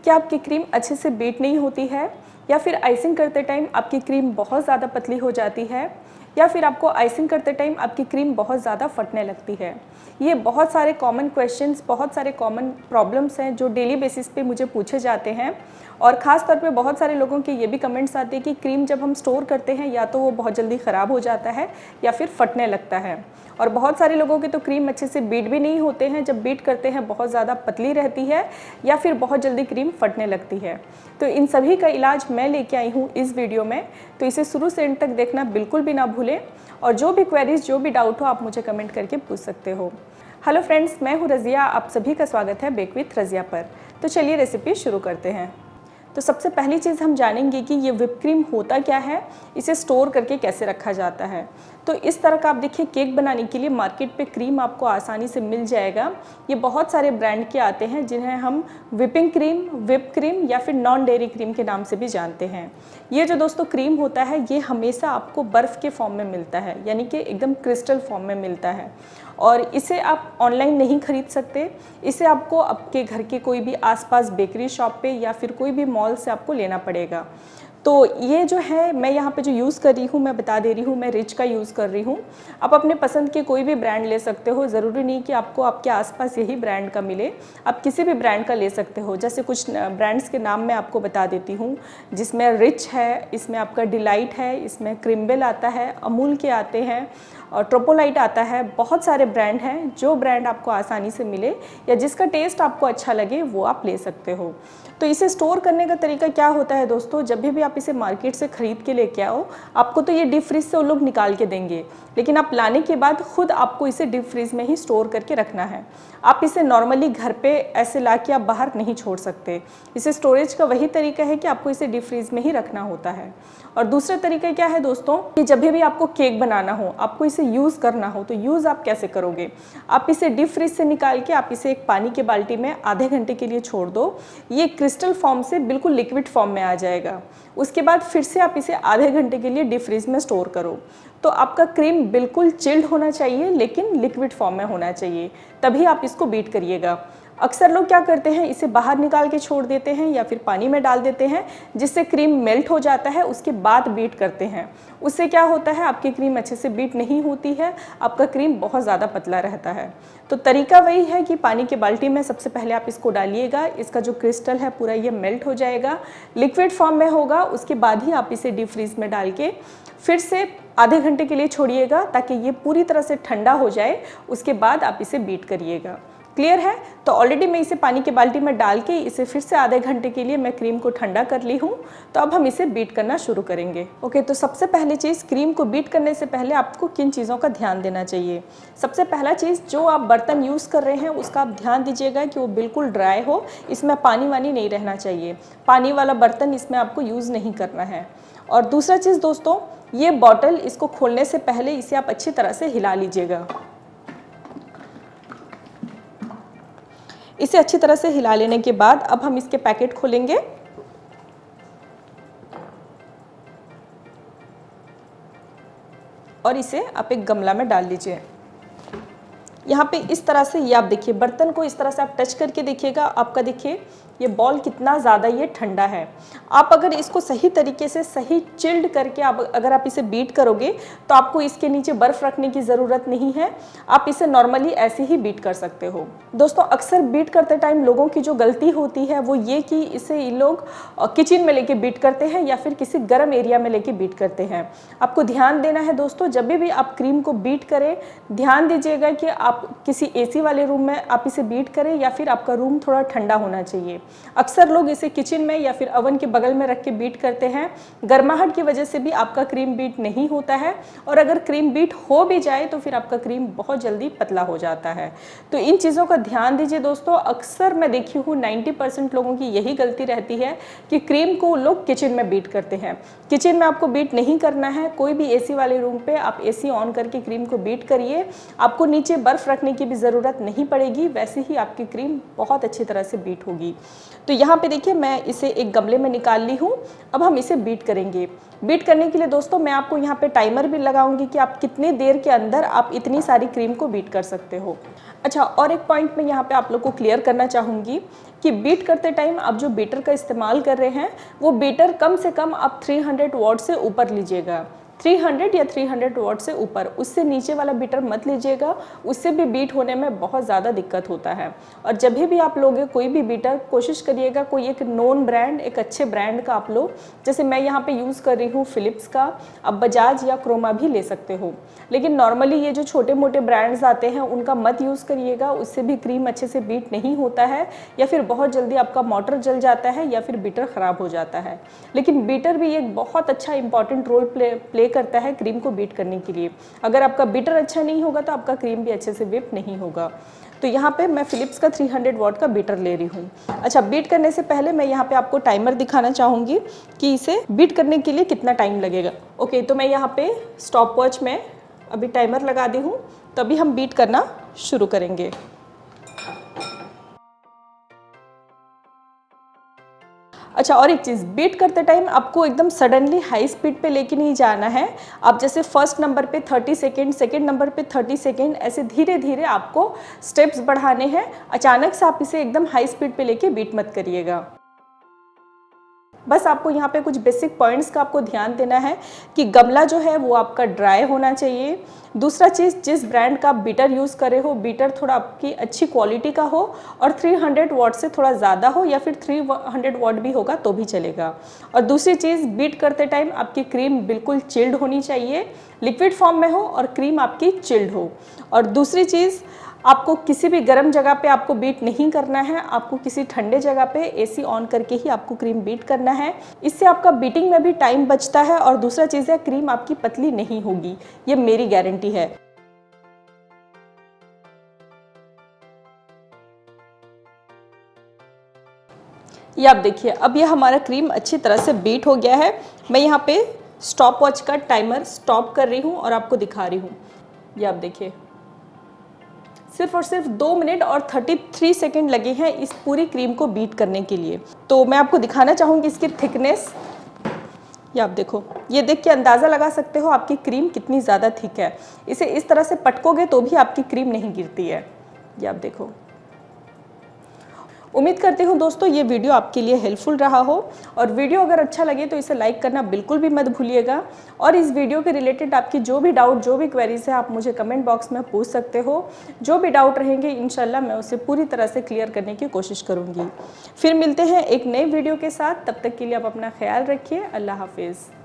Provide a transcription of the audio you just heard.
क्या आपकी क्रीम अच्छे से बीट नहीं होती है, या फिर आइसिंग करते टाइम आपकी क्रीम बहुत ज़्यादा पतली हो जाती है, या फिर आपको आइसिंग करते टाइम आपकी क्रीम बहुत ज़्यादा फटने लगती है। ये बहुत सारे कॉमन क्वेश्चंस, बहुत सारे कॉमन प्रॉब्लम्स हैं जो डेली बेसिस पे मुझे पूछे जाते हैं। और ख़ास तौर पे बहुत सारे लोगों के ये भी कमेंट्स आते हैं कि क्रीम जब हम स्टोर करते हैं या तो वो बहुत जल्दी ख़राब हो जाता है या फिर फटने लगता है। और बहुत सारे लोगों की तो क्रीम अच्छे से बीट भी नहीं होते हैं, जब बीट करते हैं बहुत ज़्यादा पतली रहती है या फिर बहुत जल्दी क्रीम फटने लगती है। तो इन सभी का इलाज मैं लेके आई हूँ इस वीडियो में, तो इसे शुरू से एंड तक देखना बिल्कुल भी ना भूलें। और जो भी क्वेरीज, जो भी डाउट हो, आप मुझे कमेंट करके पूछ सकते हो। हेलो फ्रेंड्स, मैं हूँ रज़िया, आप सभी का स्वागत है बेक विथ रज़िया पर। तो चलिए रेसिपी शुरू करते हैं। तो सबसे पहली चीज़ हम जानेंगे कि ये व्हिप क्रीम होता क्या है, इसे स्टोर करके कैसे रखा जाता है। तो इस तरह का आप देखिए, केक बनाने के लिए मार्केट पे क्रीम आपको आसानी से मिल जाएगा। ये बहुत सारे ब्रांड के आते हैं जिन्हें हम व्हिपिंग क्रीम, व्हिप क्रीम या फिर नॉन डेयरी क्रीम के नाम से भी जानते हैं। ये जो दोस्तों क्रीम होता है, ये हमेशा आपको बर्फ़ के फॉर्म में मिलता है, यानी कि एकदम क्रिस्टल फॉर्म में मिलता है। और इसे आप ऑनलाइन नहीं खरीद सकते, इसे आपको आपके घर के कोई भी आसपास बेकरी शॉप पे या फिर कोई भी मॉल से आपको लेना पड़ेगा। तो ये जो है, मैं यहाँ पे जो यूज़ कर रही हूँ, मैं बता दे रही हूँ, मैं रिच का यूज़ कर रही हूँ। आप अपने पसंद के कोई भी ब्रांड ले सकते हो, ज़रूरी नहीं कि आपको आपके आसपास यही ब्रांड का मिले, आप किसी भी ब्रांड का ले सकते हो। जैसे कुछ ब्रांड्स के नाम मैं आपको बता देती हूँ, जिसमें रिच है, इसमें आपका डिलाइट है, इसमें क्रिम्बल आता है, अमूल के आते हैं और ट्रोपोलाइट आता है। बहुत सारे ब्रांड हैं, जो ब्रांड आपको आसानी से मिले या जिसका टेस्ट आपको अच्छा लगे वो आप ले सकते हो। तो इसे स्टोर करने का तरीका क्या होता है दोस्तों, जब भी आप इसे मार्केट से ख़रीद के लेके आओ, आपको तो ये डीप फ्रीज से वो लोग निकाल के देंगे, लेकिन आप लाने के बाद खुद आपको इसे डीप फ्रीज में ही स्टोर करके रखना है। आप इसे नॉर्मली घर पे ऐसे ला के आप बाहर नहीं छोड़ सकते। इसे स्टोरेज का वही तरीका है कि आपको इसे डीप फ्रीज में ही रखना होता है। और दूसरा तरीका क्या है दोस्तों, कि जब भी आपको केक बनाना हो, आपको इसे यूज़ करना हो, तो यूज़ आप कैसे करोगे। आप इसे डीप फ्रीज से निकाल के आप इसे एक पानी के बाल्टी में आधे घंटे के लिए छोड़ दो। ये क्रिस्टल फॉर्म से बिल्कुल लिक्विड फॉर्म में आ जाएगा। उसके बाद फिर से आप इसे आधे घंटे के लिए डीप फ्रीज में स्टोर करो। तो आपका क्रीम बिल्कुल चिल्ड होना चाहिए, लेकिन लिक्विड फॉर्म में होना चाहिए, तभी आप इसको बीट करिएगा। अक्सर लोग क्या करते हैं, इसे बाहर निकाल के छोड़ देते हैं या फिर पानी में डाल देते हैं, जिससे क्रीम मेल्ट हो जाता है, उसके बाद बीट करते हैं। उससे क्या होता है, आपकी क्रीम अच्छे से बीट नहीं होती है, आपका क्रीम बहुत ज़्यादा पतला रहता है। तो तरीका वही है कि पानी के बाल्टी में सबसे पहले आप इसको डालिएगा, इसका जो क्रिस्टल है पूरा ये मेल्ट हो जाएगा, लिक्विड फॉर्म में होगा। उसके बाद ही आप इसे डीप फ्रीज में डाल के फिर से आधे घंटे के लिए छोड़िएगा, ताकि ये पूरी तरह से ठंडा हो जाए। उसके बाद आप इसे बीट करिएगा। क्लियर है। तो ऑलरेडी मैं इसे पानी के बाल्टी में डाल के इसे फिर से आधे घंटे के लिए मैं क्रीम को ठंडा कर ली हूँ। तो अब हम इसे बीट करना शुरू करेंगे। ओके, तो सबसे पहली चीज़, क्रीम को बीट करने से पहले आपको किन चीज़ों का ध्यान देना चाहिए। सबसे पहला चीज़, जो आप बर्तन यूज़ कर रहे हैं उसका आप ध्यान दीजिएगा कि वो बिल्कुल ड्राई हो, इसमें पानी वानी नहीं रहना चाहिए। पानी वाला बर्तन इसमें आपको यूज़ नहीं करना है। और दूसरा चीज़ दोस्तों, ये बॉटल, इसको खोलने से पहले इसे आप अच्छी तरह से हिला लीजिएगा। इसे अच्छी तरह से हिला लेने के बाद अब हम इसके पैकेट खोलेंगे। और इसे आप एक गमला में डाल लीजिए। यहाँ पे इस तरह से, ये आप देखिए, बर्तन को इस तरह से आप टच करके देखिएगा, आपका देखिए ये बॉल कितना ज़्यादा ये ठंडा है। आप अगर इसको सही तरीके से, सही चिल्ड करके अगर आप इसे बीट करोगे, तो आपको इसके नीचे बर्फ़ रखने की ज़रूरत नहीं है। आप इसे नॉर्मली ऐसे ही बीट कर सकते हो। दोस्तों, अक्सर बीट करते टाइम लोगों की जो गलती होती है वो ये कि इसे ये लोग किचन में लेके बीट करते हैं या फिर किसी गर्म एरिया में लेके बीट करते हैं। आपको ध्यान देना है दोस्तों, जब भी आप क्रीम को बीट करें, ध्यान दीजिएगा कि आप किसी एसी वाले रूम में आप इसे बीट करें या फिर आपका रूम थोड़ा ठंडा होना चाहिए। अक्सर लोग इसे किचन में या फिर ओवन के बगल में रख के बीट करते हैं। गर्माहट की वजह से भी आपका क्रीम बीट नहीं होता है, और अगर क्रीम बीट हो भी जाए तो फिर आपका क्रीम बहुत जल्दी पतला हो जाता है। तो इन चीज़ों का ध्यान दीजिए दोस्तों। अक्सर मैं देखी हूँ 90% लोगों की यही गलती रहती है कि क्रीम को लोग किचन में बीट करते हैं। किचन में आपको बीट नहीं करना है। कोई भी एसी वाले रूम पे आप एसी ऑन करके क्रीम को बीट करिए। आपको नीचे बर्फ़ रखने की भी ज़रूरत नहीं पड़ेगी, वैसे ही आपकी क्रीम बहुत अच्छी तरह से बीट होगी। तो यहाँ पे देखिए मैं इसे एक गमले में निकाल ली हूँ। अब हम इसे बीट करेंगे। बीट करने के लिए दोस्तों मैं आपको यहाँ पे टाइमर भी लगाऊंगी कि आप कितने देर के अंदर आप इतनी सारी क्रीम को बीट कर सकते हो। अच्छा, और एक पॉइंट मैं यहाँ पे आप लोग को क्लियर करना चाहूँगी कि बीट करते टाइम आप जो बीटर का इस्तेमाल कर रहे हैं वो बीटर कम से कम आप 300 वॉट से ऊपर लीजिएगा। 300 या 300 वॉट से ऊपर, उससे नीचे वाला बीटर मत लीजिएगा, उससे भी बीट होने में बहुत ज़्यादा दिक्कत होता है। और जब भी आप लोगे कोई भी बीटर, कोशिश करिएगा कोई एक नोन ब्रांड, एक अच्छे ब्रांड का आप लो। जैसे मैं यहाँ पे यूज़ कर रही हूँ फिलिप्स का, आप बजाज या क्रोमा भी ले सकते हो। लेकिन नॉर्मली ये जो छोटे मोटे ब्रांड्स आते हैं उनका मत यूज़ करिएगा, उससे भी क्रीम अच्छे से बीट नहीं होता है, या फिर बहुत जल्दी आपका मोटर जल जाता है या फिर बीटर ख़राब हो जाता है। लेकिन बीटर भी एक बहुत अच्छा इंपॉर्टेंट रोल प्ले करता है क्रीम को बीट करने के लिए। अगर आपका बीटर अच्छा नहीं होगा तो आपका क्रीम भी अच्छे से बीट नहीं होगा। तो यहाँ पे मैं फिलिप्स का 300 वॉट का बीटर ले रही हूँ। अच्छा, बीट करने से पहले मैं यहाँ पे आपको टाइमर दिखाना चाहूँगी कि इसे बीट करने के लिए कितना टाइम लगेगा। ओके, तो मैं यहाँ पे स्टॉप वॉच में अभी टाइमर लगा दी हूँ, तभी हम बीट करना शुरू करेंगे। अच्छा, और एक चीज़, बीट करते टाइम आपको एकदम सडनली हाई स्पीड पे लेके नहीं जाना है। आप जैसे फर्स्ट नंबर पे 30 सेकेंड, सेकेंड नंबर पे 30 सेकेंड, ऐसे धीरे धीरे आपको स्टेप्स बढ़ाने हैं। अचानक से आप इसे एकदम हाई स्पीड पे लेके बीट मत करिएगा। बस आपको यहाँ पे कुछ बेसिक पॉइंट्स का आपको ध्यान देना है कि गमला जो है वो आपका ड्राई होना चाहिए। दूसरा चीज़, जिस ब्रांड का आप बीटर यूज़ करे हो, बीटर थोड़ा आपकी अच्छी क्वालिटी का हो और 300 वॉट से थोड़ा ज़्यादा हो, या फिर 300 वॉट भी होगा तो भी चलेगा। और दूसरी चीज़, बीट करते टाइम आपकी क्रीम बिल्कुल चिल्ड होनी चाहिए, लिक्विड फॉर्म में हो और क्रीम आपकी चिल्ड हो। और दूसरी चीज़, आपको किसी भी गर्म जगह पे आपको बीट नहीं करना है, आपको किसी ठंडे जगह पे एसी ऑन करके ही आपको क्रीम बीट करना है। इससे आपका बीटिंग में भी टाइम बचता है और दूसरा चीज़ है, क्रीम आपकी पतली नहीं होगी, ये मेरी गारंटी है। ये आप देखिए, अब ये हमारा क्रीम अच्छी तरह से बीट हो गया है। मैं यहाँ पे स्टॉप वॉच का टाइमर स्टॉप कर रही हूँ और आपको दिखा रही हूँ। ये आप देखिए, सिर्फ और सिर्फ 2 मिनट और 33 सेकेंड लगे हैं इस पूरी क्रीम को बीट करने के लिए। तो मैं आपको दिखाना चाहूँगी इसकी थिकनेस। ये आप देखो, ये देख के अंदाज़ा लगा सकते हो आपकी क्रीम कितनी ज़्यादा थिक है। इसे इस तरह से पटकोगे तो भी आपकी क्रीम नहीं गिरती है। ये आप देखो। उम्मीद करती हूँ दोस्तों ये वीडियो आपके लिए हेल्पफुल रहा हो, और वीडियो अगर अच्छा लगे तो इसे लाइक करना बिल्कुल भी मत भूलिएगा। और इस वीडियो के रिलेटेड आपकी जो भी डाउट, जो भी क्वेरीज है, आप मुझे कमेंट बॉक्स में पूछ सकते हो। जो भी डाउट रहेंगे इंशाल्लाह मैं उसे पूरी तरह से क्लियर करने की कोशिश करूँगी। फिर मिलते हैं एक नए वीडियो के साथ, तब तक के लिए आप अपना ख्याल रखिए। अल्लाह हाफिज़।